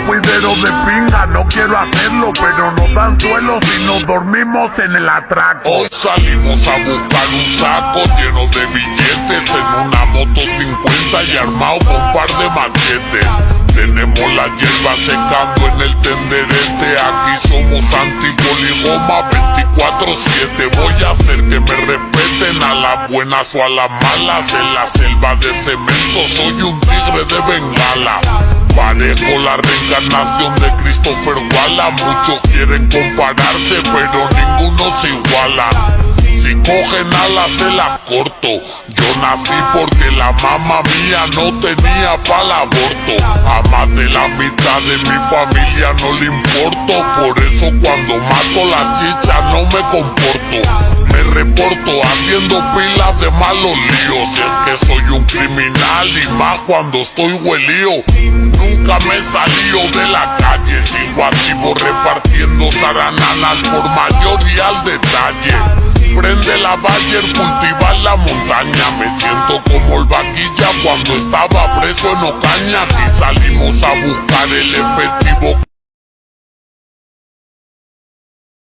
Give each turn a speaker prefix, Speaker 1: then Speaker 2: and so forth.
Speaker 1: cuidero de pinga, no quiero hacerlo, pero nos dan suelo si nos dormimos en el atraco.
Speaker 2: Hoy salimos a buscar un saco lleno de billetes en una moto 50 y armado con un par de machetes. Tenemos la hierba secando en el tenderete, aquí somos antipoligoma 24/7. Voy a hacer que me respeten a las buenas o a las malas. En la selva de cemento soy un tigre de Bengala. Parezco la reencarnación de Christopher Wallace. Muchos quieren compararse pero ninguno se iguala. Si cogen alas se las corto. Yo nací porque la mamá mía no tenía pa'l aborto. A más de la mitad de mi familia no le importo. Por eso cuando mato la chicha no me comporto. Me reporto haciendo pilas de malos líos. Es que soy un criminal y más cuando estoy huelío. Nunca me he salido de la calle. Sigo activo repartiendo zaranana al por mayor y al detalle. Prende la Bayer, cultivar la montaña. Me siento como el vaquilla cuando estaba preso en Ocaña. Aquí salimos a buscar el efectivo